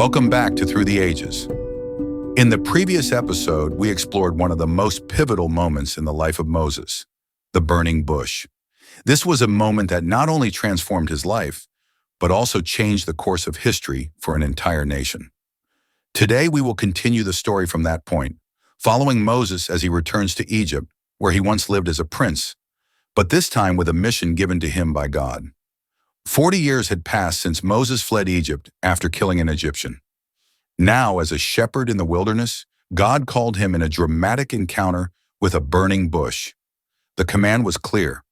Welcome back to Through the Ages. In the previous episode, we explored one of the most pivotal moments in the life of Moses, the burning bush. This was a moment that not only transformed his life, but also changed the course of history for an entire nation. Today, we will continue the story from that point, following Moses as he returns to Egypt, where he once lived as a prince, but this time with a mission given to him by God. 40 years had passed since Moses fled Egypt after killing an Egyptian. Now, as a shepherd in the wilderness, God called him in a dramatic encounter with a burning bush. The command was clear.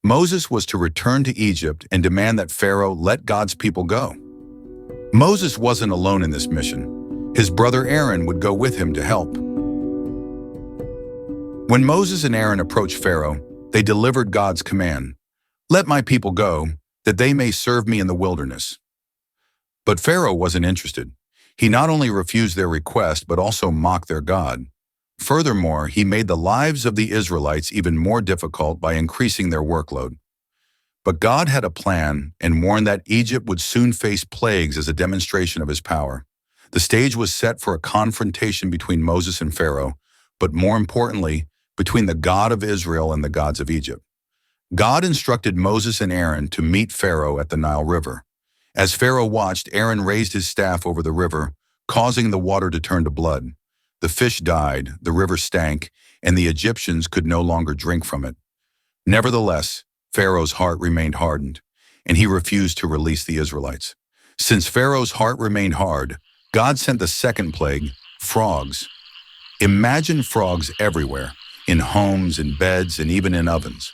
Moses was to return to Egypt and demand that Pharaoh let God's people go. Moses wasn't alone in this mission. His brother Aaron would go with him to help. When Moses and Aaron approached Pharaoh, they delivered God's command, "Let my people go, that they may serve me in the wilderness." But Pharaoh wasn't interested. He not only refused their request, but also mocked their God. Furthermore, he made the lives of the Israelites even more difficult by increasing their workload. But God had a plan and warned that Egypt would soon face plagues as a demonstration of his power. The stage was set for a confrontation between Moses and Pharaoh, but more importantly, between the God of Israel and the gods of Egypt. God instructed Moses and Aaron to meet Pharaoh at the Nile River. As Pharaoh watched, Aaron raised his staff over the river, causing the water to turn to blood. The fish died, the river stank, and the Egyptians could no longer drink from it. Nevertheless, Pharaoh's heart remained hardened, and he refused to release the Israelites. Since Pharaoh's heart remained hard, God sent the second plague, frogs. Imagine frogs everywhere, in homes, in beds, and even in ovens.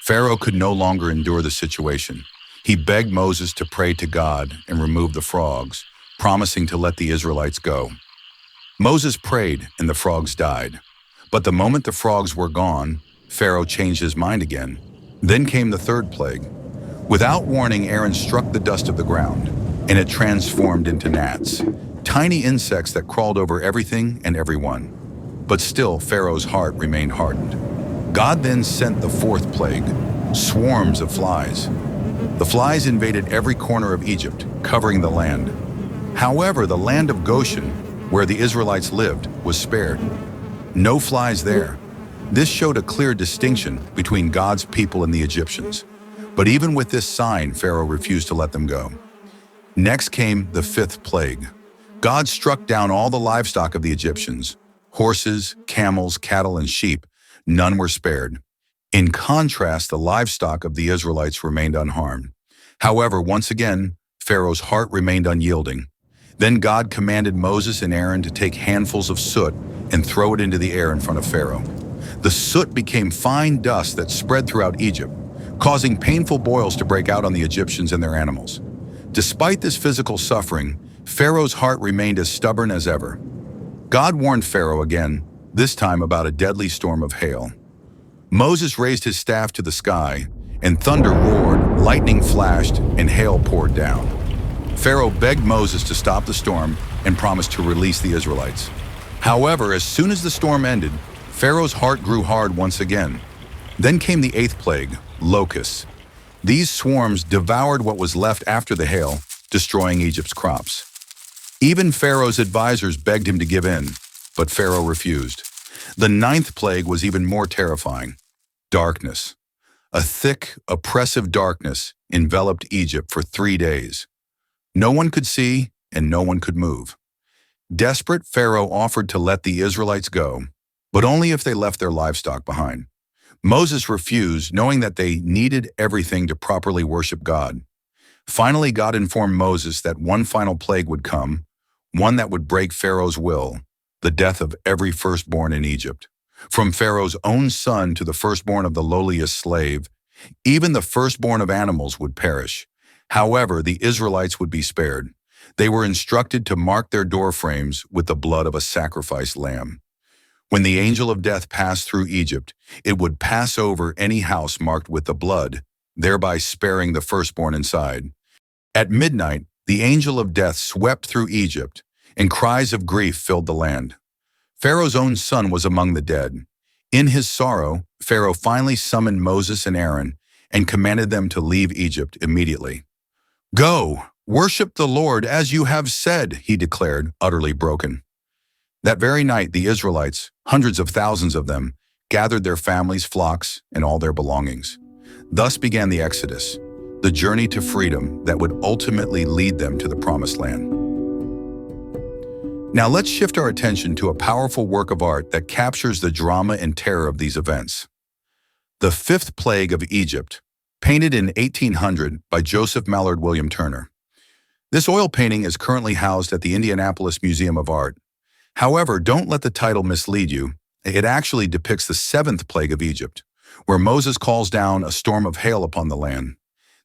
Pharaoh could no longer endure the situation. He begged Moses to pray to God and remove the frogs, promising to let the Israelites go. Moses prayed and the frogs died. But the moment the frogs were gone, Pharaoh changed his mind again. Then came the third plague. Without warning, Aaron struck the dust of the ground, and it transformed into gnats, tiny insects that crawled over everything and everyone. But still, Pharaoh's heart remained hardened. God then sent the fourth plague, swarms of flies. The flies invaded every corner of Egypt, covering the land. However, the land of Goshen, where the Israelites lived, was spared. No flies there. This showed a clear distinction between God's people and the Egyptians. But even with this sign, Pharaoh refused to let them go. Next came the fifth plague. God struck down all the livestock of the Egyptians, horses, camels, cattle, and sheep. None were spared. In contrast, the livestock of the Israelites remained unharmed. However, once again, Pharaoh's heart remained unyielding. Then God commanded Moses and Aaron to take handfuls of soot and throw it into the air in front of Pharaoh. The soot became fine dust that spread throughout Egypt, causing painful boils to break out on the Egyptians and their animals. Despite this physical suffering, Pharaoh's heart remained as stubborn as ever. God warned Pharaoh again, this time about a deadly storm of hail. Moses raised his staff to the sky, and thunder roared, lightning flashed, and hail poured down. Pharaoh begged Moses to stop the storm and promised to release the Israelites. However, as soon as the storm ended, Pharaoh's heart grew hard once again. Then came the eighth plague, locusts. These swarms devoured what was left after the hail, destroying Egypt's crops. Even Pharaoh's advisors begged him to give in, but Pharaoh refused. The ninth plague was even more terrifying. Darkness. A thick, oppressive darkness enveloped Egypt for 3 days. No one could see and no one could move. Desperate, Pharaoh offered to let the Israelites go, but only if they left their livestock behind. Moses refused, knowing that they needed everything to properly worship God. Finally, God informed Moses that one final plague would come, one that would break Pharaoh's will, the death of every firstborn in Egypt. From Pharaoh's own son to the firstborn of the lowliest slave, even the firstborn of animals would perish. However, the Israelites would be spared. They were instructed to mark their doorframes with the blood of a sacrificed lamb. When the angel of death passed through Egypt, it would pass over any house marked with the blood, thereby sparing the firstborn inside. At midnight, the angel of death swept through Egypt, and cries of grief filled the land. Pharaoh's own son was among the dead. In his sorrow, Pharaoh finally summoned Moses and Aaron and commanded them to leave Egypt immediately. "Go, "Worship the Lord as you have said," he declared, utterly broken. That very night, the Israelites, hundreds of thousands of them, gathered their families, flocks, and all their belongings. Thus began the Exodus, the journey to freedom that would ultimately lead them to the Promised Land. Now let's shift our attention to a powerful work of art that captures the drama and terror of these events. The Fifth Plague of Egypt, painted in 1800 by Mallord William Turner. This oil painting is currently housed at the Indianapolis Museum of Art. However, don't let the title mislead you. It actually depicts the seventh plague of Egypt, where Moses calls down a storm of hail upon the land.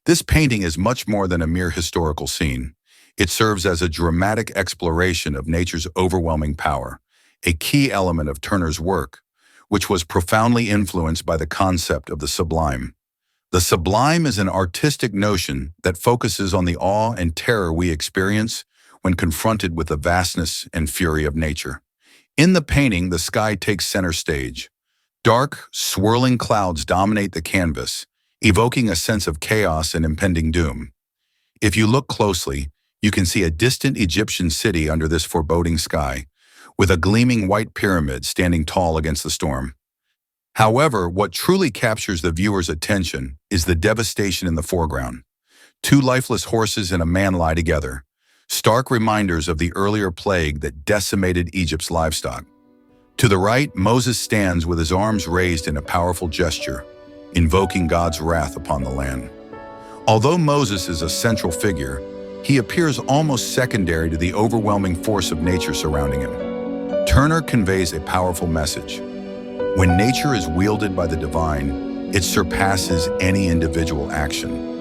This painting is much more than a mere historical scene. It serves as a dramatic exploration of nature's overwhelming power, a key element of Turner's work, which was profoundly influenced by the concept of the sublime. The sublime is an artistic notion that focuses on the awe and terror we experience when confronted with the vastness and fury of nature. In the painting, the sky takes center stage. Dark, swirling clouds dominate the canvas, evoking a sense of chaos and impending doom. If you look closely, you can see a distant Egyptian city under this foreboding sky, with a gleaming white pyramid standing tall against the storm. However, what truly captures the viewer's attention is the devastation in the foreground. Two lifeless horses and a man lie together, stark reminders of the earlier plague that decimated Egypt's livestock. To the right, Moses stands with his arms raised in a powerful gesture, invoking God's wrath upon the land. Although Moses is a central figure, he appears almost secondary to the overwhelming force of nature surrounding him. Turner conveys a powerful message. When nature is wielded by the divine, it surpasses any individual action.